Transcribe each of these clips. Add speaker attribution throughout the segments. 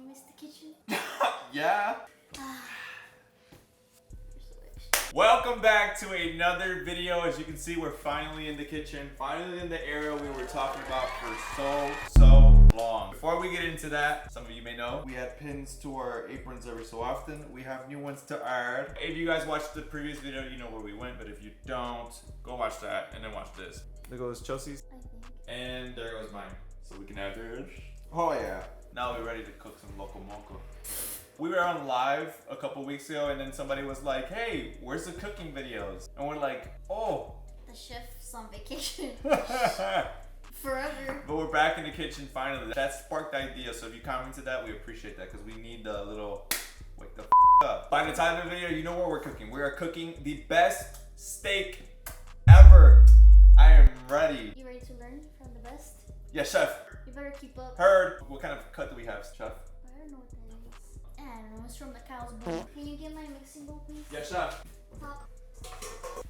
Speaker 1: you miss the kitchen?
Speaker 2: Yeah.
Speaker 3: Welcome back to another video. As you can see, we're finally in the kitchen, finally in the area we were talking about for so long. Before we get into that, some of you may know, we add pins to our aprons every so often. We have new ones to add. If you guys watched the previous video, you know where we went, but if you don't, go watch that and then watch this. There goes Chelsea's.
Speaker 1: I think.
Speaker 3: And there goes mine. So we can add theirs.
Speaker 2: Oh yeah.
Speaker 3: Now we're ready to cook some loco moco. We were on live a couple weeks ago and then somebody was like, hey, where's the cooking videos? And we're like, oh.
Speaker 1: The chef's on vacation. Forever.
Speaker 3: But we're back in the kitchen finally. That sparked the idea, so if you commented that, we appreciate that because we need a little, wake the up. By the time of the video, you know what we're cooking. We are cooking the best steak ever. I am ready.
Speaker 1: You ready to learn from the best?
Speaker 3: Yes, chef.
Speaker 1: You better keep up.
Speaker 3: Heard. What kind of cut do we have, chef?
Speaker 1: I don't know what that is. I don't know. It's from the cow's bowl. Can you get my mixing bowl, please?
Speaker 3: Yes, chef.
Speaker 1: Top.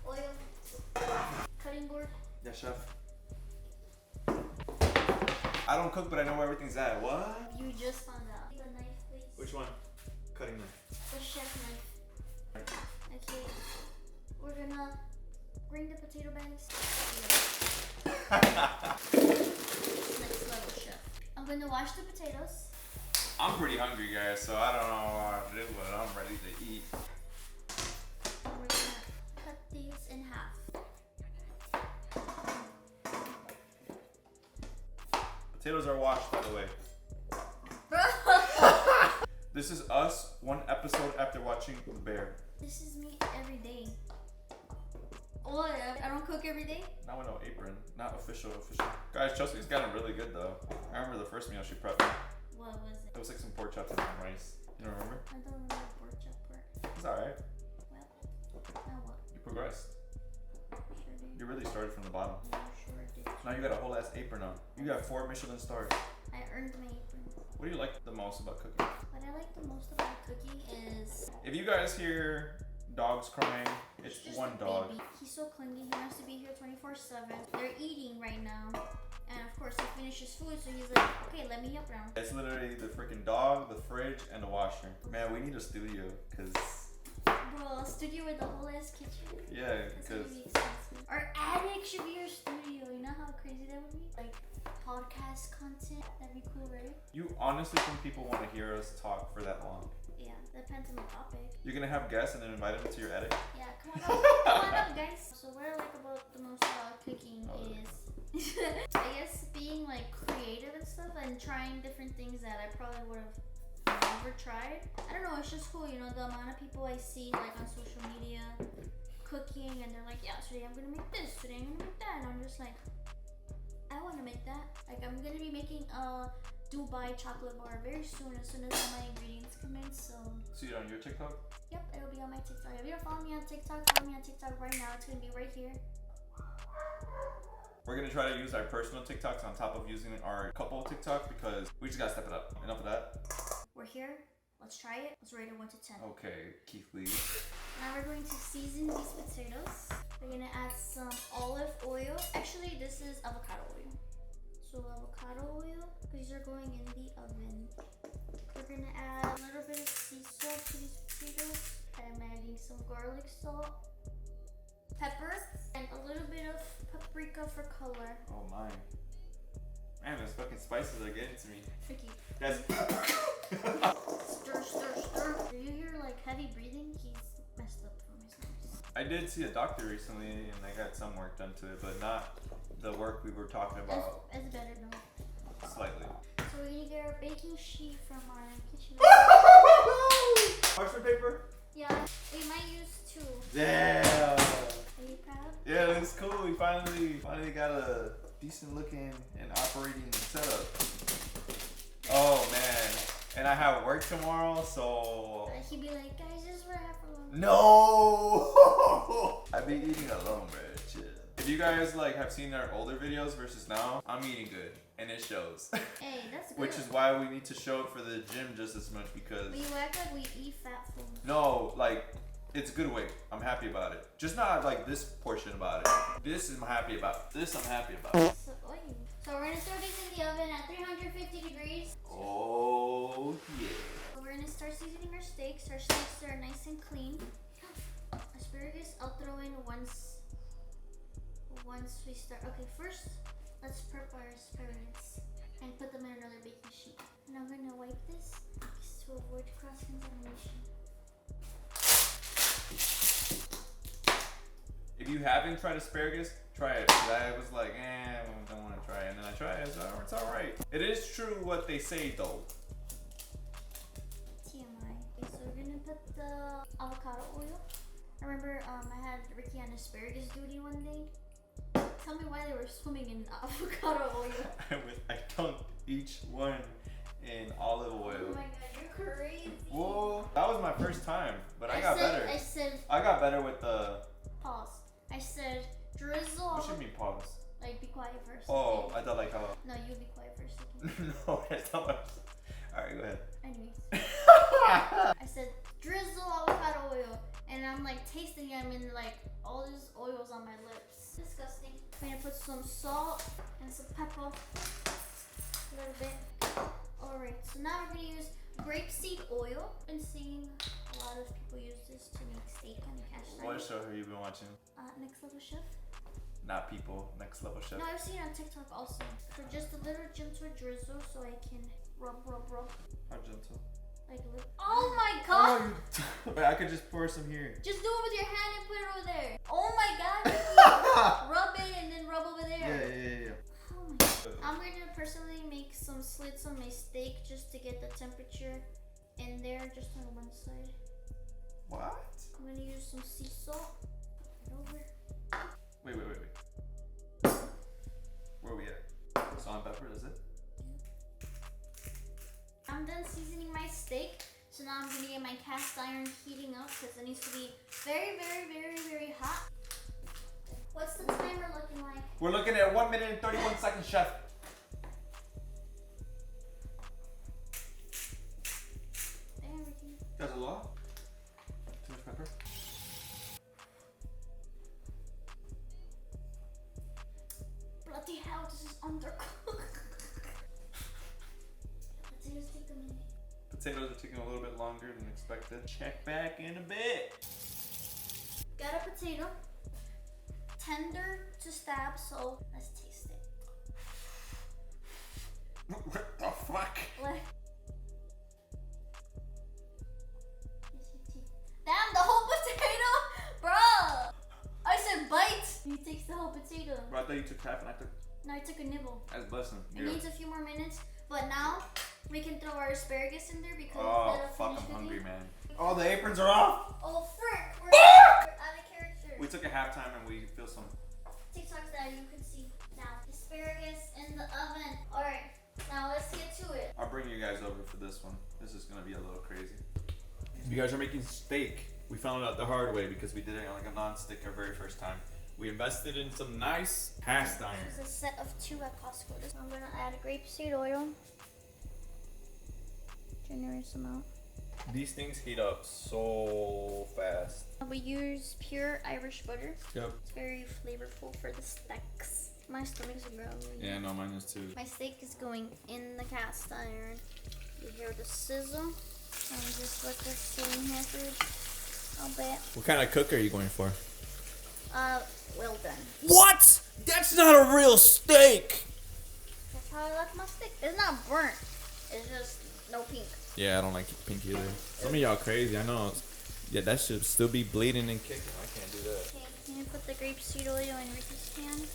Speaker 1: Oil. Cutting board.
Speaker 3: Yes, chef. I don't cook, but I know where everything's at. What?
Speaker 1: You just found out. The knife, please.
Speaker 3: Which one? Cutting knife.
Speaker 1: The chef knife. Okay. We're gonna bring the potato bags. Next level, chef. I'm gonna wash the potatoes.
Speaker 3: I'm pretty hungry, guys, so I don't know what to do, but I'm ready to eat.
Speaker 1: And we're gonna cut these in half.
Speaker 3: Potatoes are washed, by the way.
Speaker 1: Bro!
Speaker 3: This is us one episode after watching The Bear.
Speaker 1: This is me every day. What? I don't cook every day?
Speaker 3: Now with no apron. Not official. Guys, Chelsea's gotten really good, though. I remember the first meal she prepped me.
Speaker 1: What was it?
Speaker 3: It was like some pork chops and some rice. You don't remember?
Speaker 1: I don't remember pork chop part.
Speaker 3: It's alright.
Speaker 1: Well, now what?
Speaker 3: You progressed.
Speaker 1: Sure did.
Speaker 3: You really started from the bottom.
Speaker 1: You sure did.
Speaker 3: Now you got a whole ass apron on. You got 4 Michelin stars.
Speaker 1: I earned my apron.
Speaker 3: What do you like the most about cooking?
Speaker 1: What I like the most about cooking is
Speaker 3: If you guys hear dogs crying, it's
Speaker 1: just
Speaker 3: one
Speaker 1: a
Speaker 3: dog.
Speaker 1: baby. He's so clingy. He wants to be here 24/7. They're eating right now, and of course he finishes food, so he's like, "Okay, let me help now."
Speaker 3: It's literally the freaking dog, the fridge, and the washer. Man, we need a studio, cause
Speaker 1: Bro, a studio with a whole ass kitchen.
Speaker 3: yeah,
Speaker 1: That's gonna
Speaker 3: cause
Speaker 1: be expensive. Our attic should be our studio. You know how crazy that would be? Like podcast content. That'd be cool, right?
Speaker 3: you honestly think people want to hear us talk for that long?
Speaker 1: Yeah, depends on the topic.
Speaker 3: You're gonna have guests and then invite them to your attic?
Speaker 1: Yeah, come on up. Come on up, guys. So what I like about the most about cooking is, I guess, being like creative and stuff and trying different things that I probably would have never tried. I don't know, it's just cool, you know, the amount of people I see like on social media cooking and they're like, yeah, today I'm gonna make this, today I'm gonna make that, and I'm just like, I wanna make that. Like I'm gonna be making a Dubai chocolate bar very soon as all my ingredients come in, so.
Speaker 3: See it on your TikTok?
Speaker 1: Yep, it'll be on my TikTok. If you don't follow me on TikTok, follow me on TikTok right now. It's gonna be right here.
Speaker 3: We're gonna try to use our personal TikToks on top of using our couple TikToks because we just gotta step it up. Enough of that.
Speaker 1: We're here. Let's try it. Let's rate it 1 to 10.
Speaker 3: Okay, Keith Lee.
Speaker 1: Now we're going to season these potatoes. We're gonna add some olive oil. Actually, this is avocado oil. So avocado oil. These are going in the oven. We're gonna add a little bit of sea salt to these potatoes. I'm adding some garlic salt, pepper, and a little bit of paprika for color.
Speaker 3: Oh my. Man, those fucking spices are getting to me.
Speaker 1: Tricky.
Speaker 3: Guys.
Speaker 1: Stir, stir, stir. Do you hear like heavy breathing? He's messed up from his nose.
Speaker 3: I did see a doctor recently and I got some work done to it, but not the work we were talking about.
Speaker 1: It's better though.
Speaker 3: Slightly.
Speaker 1: So we're gonna get our baking sheet from our kitchen.
Speaker 3: Parchment paper?
Speaker 1: Yeah, we might use 2.
Speaker 3: Yeah.
Speaker 1: Are you proud?
Speaker 3: Yeah, it's cool. We finally got a decent looking and operating setup. Oh man. And I have work tomorrow, so
Speaker 1: He'd be like, guys, just for half a long.
Speaker 3: no. I be eating alone, bro. Chill. If you guys like have seen our older videos versus now, I'm eating good. And it shows.
Speaker 1: Hey, that's good.
Speaker 3: Which is why we need to show it for the gym just as much because
Speaker 1: But you act like we eat fat food.
Speaker 3: no, like it's good weight. I'm happy about it. Just not like this portion about it. This I'm happy about. This I'm happy about.
Speaker 1: So we're gonna throw these in the oven at 350 degrees.
Speaker 3: Oh yeah.
Speaker 1: once we start, okay, first let's prep our asparagus and put them in another baking sheet. And I'm gonna wipe this to avoid cross-contamination.
Speaker 3: If you haven't tried asparagus, try it. 'Cause I was like, I don't want to try it. And then I tried it. It's alright. It is true what they say though.
Speaker 1: TMI. Okay, so we're gonna put the avocado oil. I remember I had Ricky on asparagus duty one day. Tell me why they were swimming in avocado oil.
Speaker 3: I dunked each one in olive oil.
Speaker 1: Oh my god, you're crazy.
Speaker 3: Whoa, that was my first time, but I got better.
Speaker 1: I
Speaker 3: got better with the.
Speaker 1: Pause. I said drizzle.
Speaker 3: What should mean pause?
Speaker 1: Like be quiet first.
Speaker 3: Oh,
Speaker 1: okay?
Speaker 3: I thought like how.
Speaker 1: No, you be quiet first. Okay?
Speaker 3: No, that's not what. Alright, go ahead.
Speaker 1: Anyways. I said drizzle avocado oil, and I'm like tasting them, and like all these oils on my lips. Disgusting. I'm gonna put some salt and some pepper, a little bit. Alright, so now we're gonna use grapeseed oil. I've been seeing a lot of people use this to make steak and cast iron.
Speaker 3: What show have you been watching?
Speaker 1: Next Level Chef.
Speaker 3: Not people, Next Level Chef.
Speaker 1: No, I've seen it on TikTok also. For just a little gentle drizzle, so I can rub.
Speaker 3: How gentle?
Speaker 1: Like a little. Oh my god!
Speaker 3: Wait, I could just pour some here.
Speaker 1: Just do it with your hand and put it over there. Oh my god! Rub it and then rub over there.
Speaker 3: Yeah.
Speaker 1: Oh my god. I'm gonna personally make some slits on my steak just to get the temperature in there, just on one side.
Speaker 3: What?
Speaker 1: I'm gonna use some sea salt. Put it over.
Speaker 3: Wait. Where are we at? Salt and pepper, is it?
Speaker 1: I'm done seasoning my steak, so now I'm gonna get my cast iron heating up because it needs to be very, very, very, very hot. What's the timer looking like?
Speaker 3: We're looking at 1 minute and 31 seconds, chef.
Speaker 1: Damn, Ricky.
Speaker 3: That's a lot. Too much pepper.
Speaker 1: Bloody hell, this is undercooked. Potatoes take a minute.
Speaker 3: Potatoes are taking a little bit longer than expected. Check back in a bit.
Speaker 1: Got a potato. Tender to stab, so let's taste it.
Speaker 3: What the fuck?
Speaker 1: Damn, the whole potato? Bruh! I said bite! You take the whole potato.
Speaker 3: Bro, I thought you took half and I took.
Speaker 1: No, I took a nibble.
Speaker 3: That's blessing.
Speaker 1: It needs a few more minutes, but now we can throw our asparagus in there because
Speaker 3: Oh,
Speaker 1: that'll
Speaker 3: fuck,
Speaker 1: finish
Speaker 3: I'm hungry,
Speaker 1: cooking.
Speaker 3: man. Oh, the aprons are off!
Speaker 1: Oh, frick! We're out of character.
Speaker 3: We took a halftime and we feel some.
Speaker 1: TikTok's that you can see now. Asparagus in the oven. Alright, now let's get to it.
Speaker 3: I'll bring you guys over for this one. This is gonna be a little crazy. You guys are making steak. We found out the hard way because we did it on like a non-stick our very first time. We invested in some nice cast iron.
Speaker 1: There's a set of 2 at Costco. I'm gonna add grapeseed oil. Generous amount.
Speaker 3: These things heat up so fast.
Speaker 1: We use pure Irish butter.
Speaker 3: Yep.
Speaker 1: It's very flavorful for the steaks. My stomach's growling.
Speaker 3: Yeah, no, mine is too.
Speaker 1: My steak is going in the cast iron. You hear the sizzle. And just let this sit in here for a bit.
Speaker 4: What kind of cook are you going for?
Speaker 1: Well done.
Speaker 4: What? That's not a real steak!
Speaker 1: That's how I like my steak. It's not burnt. It's just no pink.
Speaker 4: Yeah, I don't like pink either. Some of y'all crazy, I know. Yeah, that should still be bleeding and kicking. I can't do that.
Speaker 1: Okay, I'm gonna put the grapeseed oil in Ricky's pan.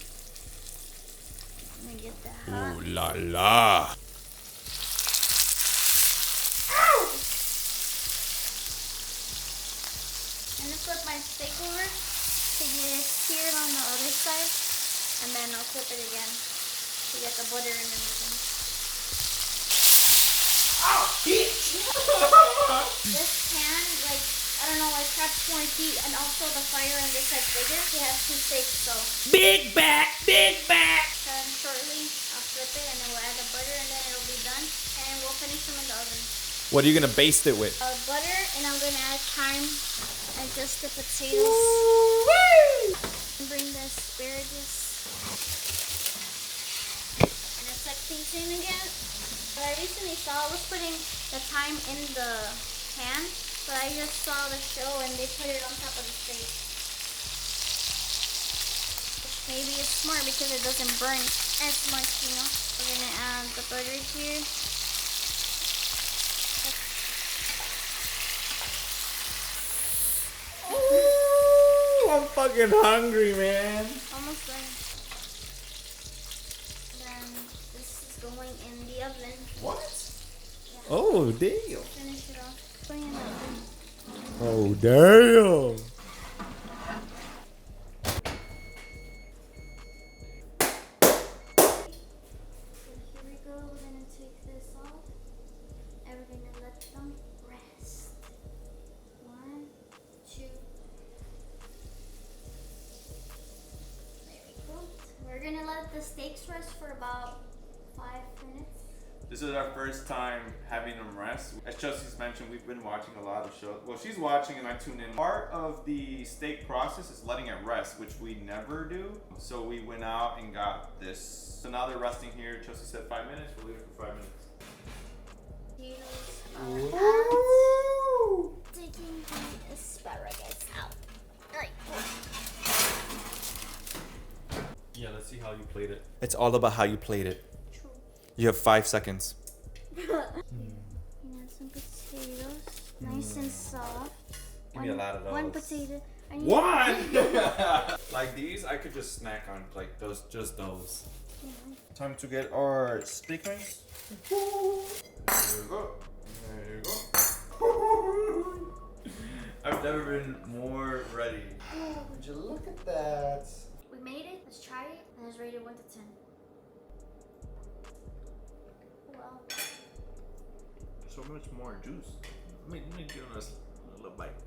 Speaker 1: I'm gonna get that hot.
Speaker 4: Ooh la la.
Speaker 1: I'm gonna flip my steak over to get seared on the other side, and then I'll flip it again to get the butter and everything. This pan, like, I don't know, like traps more heat, and also the fire on this side's bigger. We have 2 steaks, so.
Speaker 4: Big back, big back!
Speaker 1: And shortly, I'll flip it, and then we'll add the butter, and then it'll be done, and we'll finish them in the oven.
Speaker 4: What are you gonna baste it with?
Speaker 1: Butter, and I'm gonna add thyme and just the potatoes. Bring the asparagus. And it's like things in again. But I recently saw, I was putting the thyme in the pan, but I just saw the show and they put it on top of the steak. Maybe it's smart because it doesn't burn as much, you know. We're gonna add the butter here.
Speaker 4: Ooh, I'm fucking hungry, man.
Speaker 1: Almost done. Then this is going in the oven.
Speaker 3: What?
Speaker 4: Oh, damn.
Speaker 1: Finish it off. Going in the oven.
Speaker 4: Oh, damn.
Speaker 1: So here we go. We're gonna take this off. And we're gonna let them rest. 1, 2. There we go. We're gonna let the steaks rest for about 5 minutes.
Speaker 3: This is our first time having them rest. As Chelsea's mentioned, we've been watching a lot of shows. Well, she's watching and I tune in. Part of the steak process is letting it rest, which we never do. So we went out and got this. So now they're resting here. Chelsea said 5 minutes. We'll leave it for 5 minutes.
Speaker 1: Potatoes. Taking the asparagus out. Alright.
Speaker 3: Yeah, let's see how you played it. It's all about how you played it.
Speaker 1: True.
Speaker 3: You have 5 seconds.
Speaker 1: Some potatoes. Nice and soft.
Speaker 3: Give me a lot of those.
Speaker 1: 1 potato. I need
Speaker 3: One! Like these, I could just snack on like those, just those.
Speaker 2: Time to get our steak rings.
Speaker 3: There you go. There you go. I've never been more ready.
Speaker 2: Would you look at that?
Speaker 1: We made it. Let's try it. And it's rated 1 to 10. Well,
Speaker 3: So much more juice. Let me give us a little bite.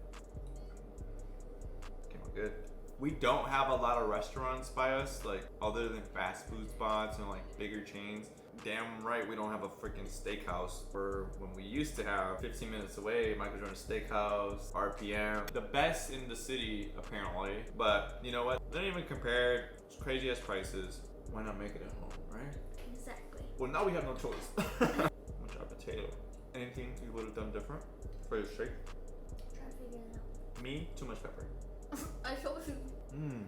Speaker 3: Came out good. We don't have a lot of restaurants by us, like other than fast food spots and like bigger chains. Damn right we don't have a freaking steakhouse. For when we used to have 15 minutes away, Michael Jordan Steakhouse, RPM, the best in the city apparently. But you know what? They don't even compare. It's crazy ass prices. Why not make it at home, right?
Speaker 1: exactly.
Speaker 3: Well, now we have no choice. I'm gonna try potato. Anything you would have done different for your steak?
Speaker 1: Try to figure it out.
Speaker 3: Me, too much pepper.
Speaker 1: I told you.
Speaker 3: Mmm.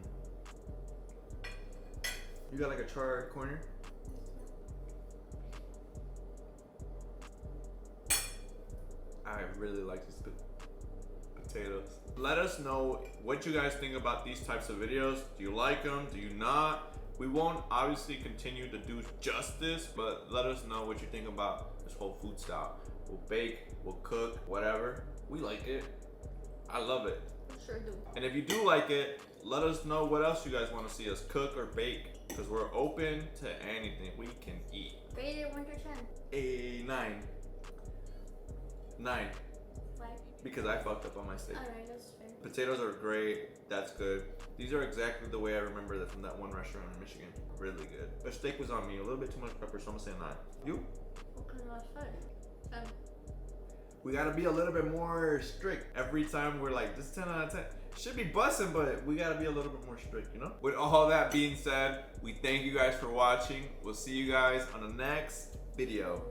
Speaker 3: You got like a charred corner? I really like these potatoes. Let us know what you guys think about these types of videos. Do you like them? Do you not? We won't obviously continue to do just this, but let us know what you think about this whole food style. We'll bake, we'll cook, whatever. We like it. I love it.
Speaker 1: Sure do.
Speaker 3: And if you do like it, let us know what else you guys want to see us cook or bake, because we're open to anything we can eat.
Speaker 1: Rated 1 to 10.
Speaker 3: A 9. 9.
Speaker 1: Why?
Speaker 3: Because I fucked up on my steak.
Speaker 1: Alright, that's fair.
Speaker 3: Potatoes are great. That's good. These are exactly the way I remember that from that one restaurant in Michigan. Really good. The steak was on me. A little bit too much pepper, so I'm gonna say 9. You?
Speaker 1: Okay, that's fair.
Speaker 3: We gotta be a little bit more strict. Every time we're like, this is 10 out of 10. Should be busting, but we gotta be a little bit more strict, you know? With all that being said, we thank you guys for watching. We'll see you guys on the next video.